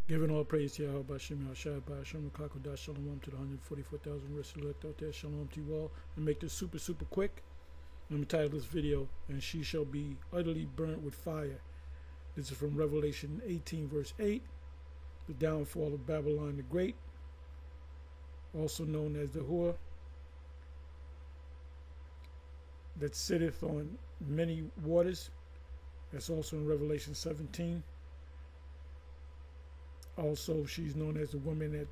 Giving all praise to Yahweh Bashem Yahshai Bashem Kakodah Shalom to the 144,000 rest elect out there. Shalom to you all. And make this super, super quick. Let me title this video, and she shall be utterly burnt with fire. This is from Revelation 18, verse 8. The downfall of Babylon the Great, also known as the whore, that sitteth on many waters. That's also in Revelation 17. Also, she's known as the woman that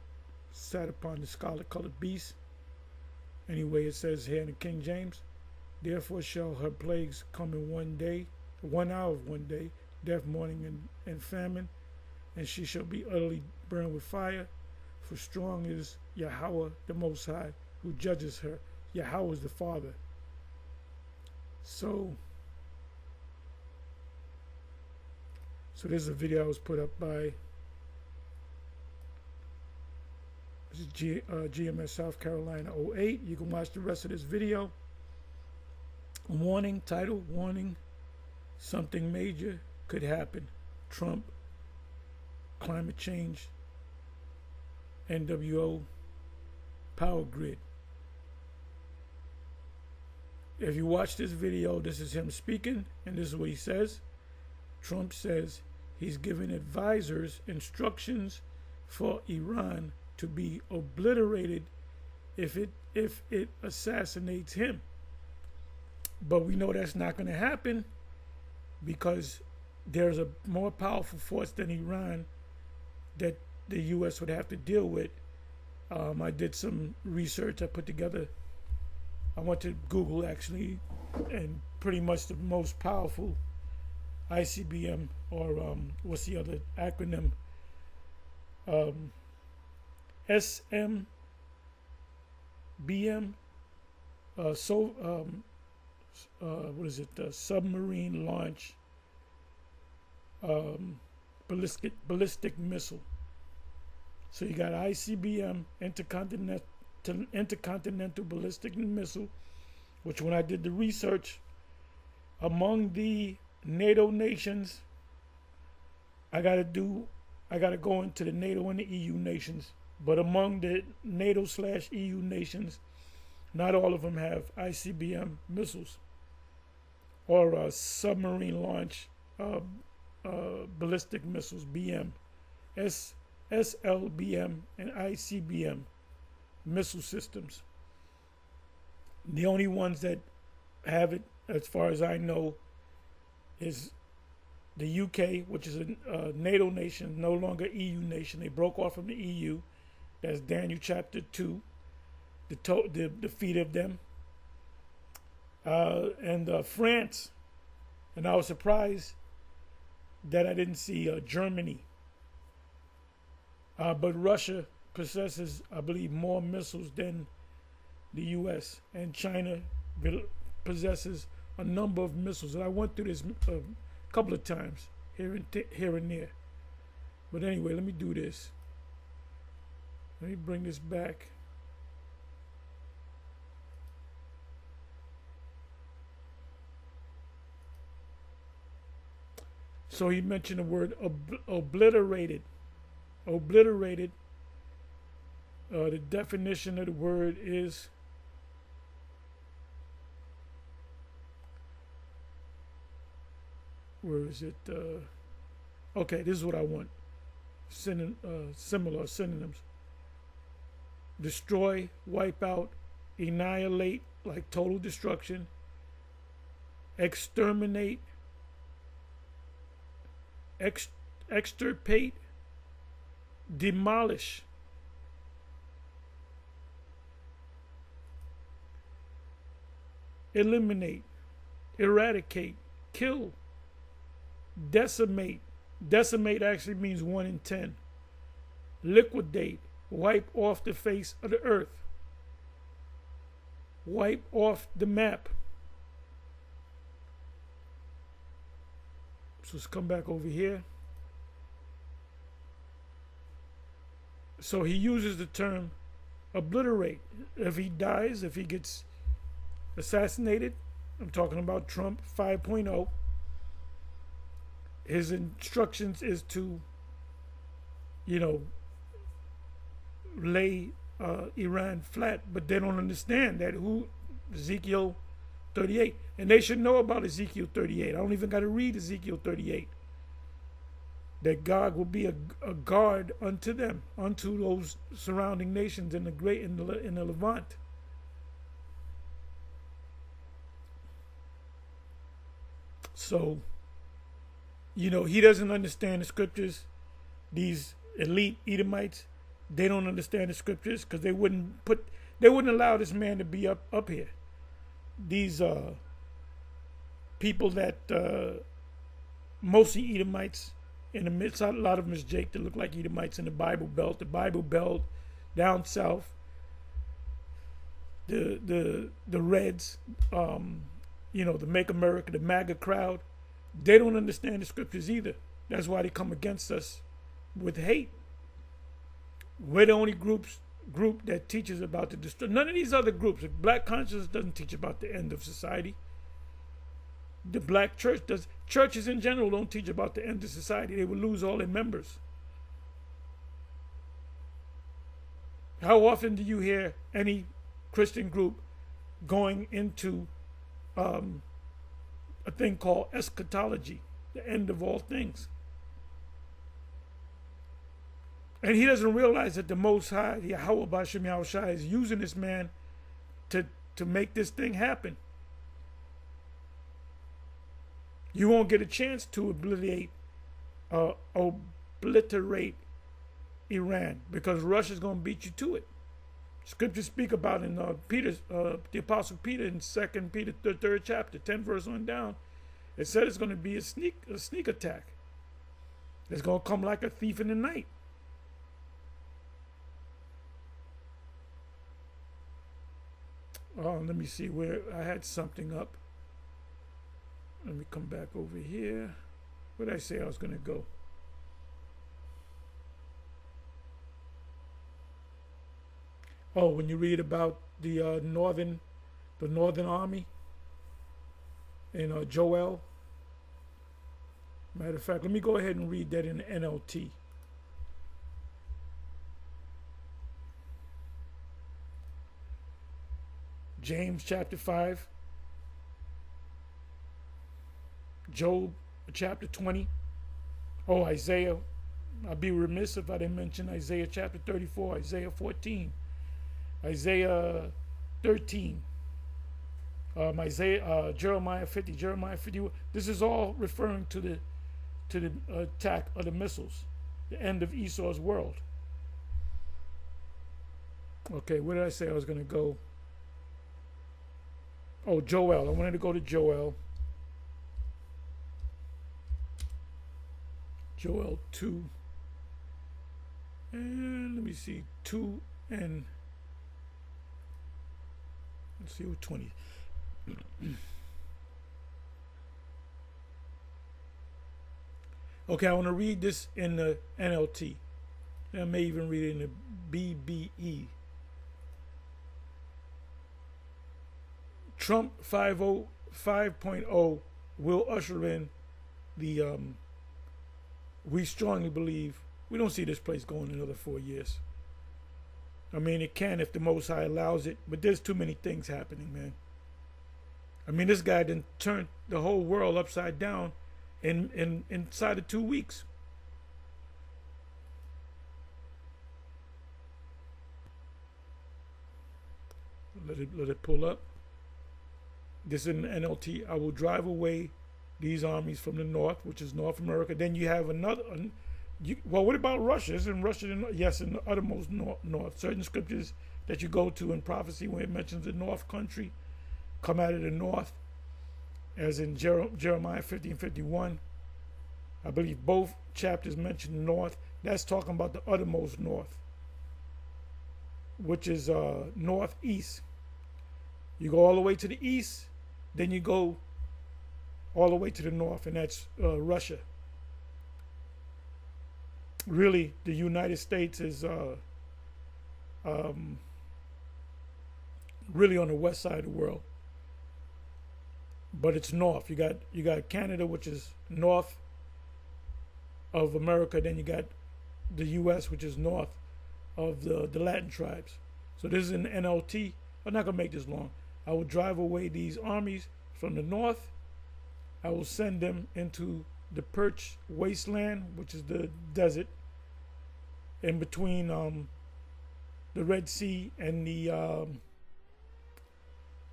sat upon the scarlet-colored beast. Anyway, it says here in the King James, therefore shall her plagues come in 1 day, 1 hour of 1 day, death, mourning, and famine, and she shall be utterly burned with fire. For strong is Yahweh the Most High, who judges her. Yahweh is the Father. So this is a video that was put up by GMS South Carolina 08. You can watch the rest of this video. Warning, title, warning, something major could happen. Trump, climate change, NWO, power grid. If you watch this video, this is him speaking, and this is what he says. Trump says he's giving advisors instructions for Iran to be obliterated if it assassinates him. But we know that's not going to happen because there's a more powerful force than Iran that the U.S. would have to deal with. I did some research. I put together, I went to Google actually, and pretty much the most powerful ICBM, or what's the other acronym? SMBM, what is it? Submarine launch ballistic missile. So you got ICBM, intercontinental ballistic missile, which when I did the research among the NATO nations, I got to go into the NATO and the EU nations. But among the NATO/EU nations, not all of them have ICBM missiles or submarine launch ballistic missiles, BM, SLBM, and ICBM missile systems. The only ones that have it, as far as I know, is the UK, which is a NATO nation, no longer EU nation. They broke off from the EU. That's Daniel chapter 2, the defeat of them. And France. And I was surprised that I didn't see Germany. But Russia possesses, I believe, more missiles than the U.S. And China possesses a number of missiles. And I went through this a couple of times here and there. But anyway, let me do this. Let me bring this back. So he mentioned the word obliterated. Obliterated. The definition of the word is where is it? Okay, this is what I want. Similar synonyms. Destroy, wipe out, annihilate, like total destruction, exterminate, extirpate, demolish, eliminate, eradicate, kill, decimate. Decimate actually means 1 in 10. Liquidate, wipe off the face of the earth. Wipe off the map. So let's come back over here. So he uses the term obliterate. If he dies, if he gets assassinated, I'm talking about Trump 5.0, his instructions is to you know, lay Iran flat, but they don't understand that Ezekiel 38, and they should know about Ezekiel 38. I don't even got to read Ezekiel 38. That God will be a guard unto them, unto those surrounding nations in the Levant. So, you know, he doesn't understand the scriptures. These elite Edomites, they don't understand the scriptures because they wouldn't allow this man to be up here. These people that mostly Edomites in the midst, a lot of them is Jake that look like Edomites in the Bible Belt down south, the Reds, you know, the Make America, the MAGA crowd, they don't understand the scriptures either. That's why they come against us with hate. We're the only group that teaches about the destruction. None of these other groups. Black consciousness doesn't teach about the end of society. The black church does. Churches in general don't teach about the end of society. They will lose all their members. How often do you hear any Christian group going into a thing called eschatology, the end of all things? And he doesn't realize that the Most High, Yahweh B'Shem Yahushua, is using this man to make this thing happen. You won't get a chance to obliterate Iran because Russia's going to beat you to it. Scriptures speak about in the Apostle Peter in 2 Peter, the 3rd chapter, 10 verse on down. It said it's going to be a sneak attack. It's going to come like a thief in the night. Let me see where I had something up. Let me come back over here. Where did I say I was going to go? Oh, when you read about the northern army in Joel. Matter of fact, let me go ahead and read that in the NLT. James chapter 5. Job chapter 20. Oh, Isaiah. I'd be remiss if I didn't mention Isaiah chapter 34, Isaiah 14, Isaiah 13, Jeremiah 50, Jeremiah 50. This is all referring to the attack of the missiles, the end of Esau's world. Okay, where did I say I was going to go? Oh, Joel. I wanted to go to Joel. Joel 2. And let me see. 2 and let's see what 20. Okay, I want to read this in the NLT. I may even read it in the BBE. Trump 5.0 will usher in the we strongly believe, we don't see this place going another 4 years. I mean, it can if the Most High allows it, but there's too many things happening, man. I mean, this guy done turned the whole world upside down inside of 2 weeks. Let it pull up. This is an NLT. I will drive away these armies from the north, which is North America. Then you have another. Well, what about Russia? Isn't Russia yes, in the uttermost north? Certain scriptures that you go to in prophecy when it mentions the north country come out of the north, as in Jeremiah 50 and 51. I believe both chapters mention north. That's talking about the uttermost north, which is northeast. You go all the way to the east, then you go all the way to the north, and that's Russia. Really, the United States is really on the west side of the world, but it's north. You got Canada, which is north of America. Then you got the U.S., which is north of the Latin tribes. So this is an NLT. I'm not going to make this long. I will drive away these armies from the north. I will send them into the Perch wasteland, which is the desert, in between the Red Sea and the,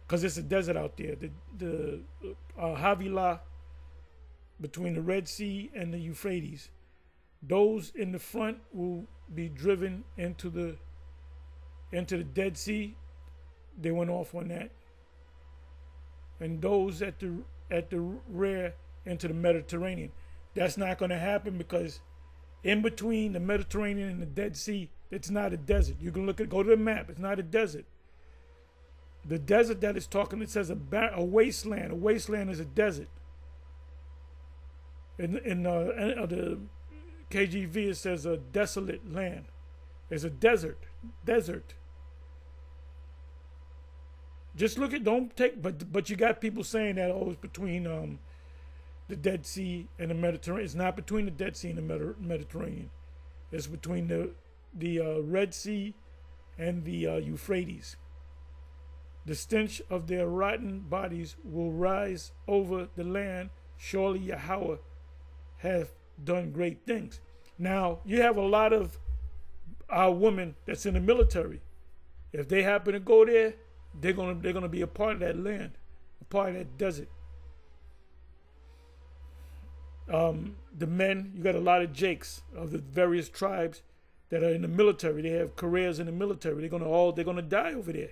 because it's a desert out there, the Havilah, between the Red Sea and the Euphrates. Those in the front will be driven into the Dead Sea. They went off on that. And those at the rear into the Mediterranean. That's not going to happen because in between the Mediterranean and the Dead Sea, it's not a desert. You can go to the map. It's not a desert. The desert that it's talking, it says a wasteland. A wasteland is a desert. In the KJV, it says a desolate land. It's a desert. Just look at, don't take, but you got people saying that, oh, it's between the Dead Sea and the Mediterranean. It's not between the Dead Sea and the Mediterranean. It's between the Red Sea and the Euphrates. The stench of their rotten bodies will rise over the land. Surely Yahweh hath done great things. Now, you have a lot of our women that's in the military. If they happen to go there, they're gonna be a part of that land, a part of that desert. The men, you got a lot of Jakes of the various tribes that are in the military. They have careers in the military. They're gonna die over there.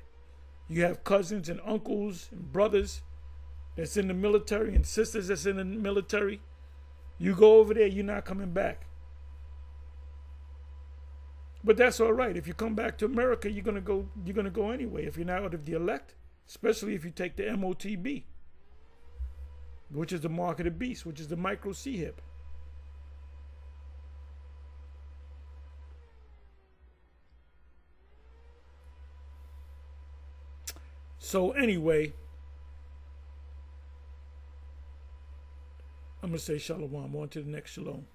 You have cousins and uncles and brothers that's in the military and sisters that's in the military. You go over there, you're not coming back. But that's all right. If you come back to America, you're gonna go anyway. If you're not out of the elect, especially if you take the MOTB, which is the mark of the beast, which is the micro C hip. So anyway, I'm gonna say shalom. On to the next shalom.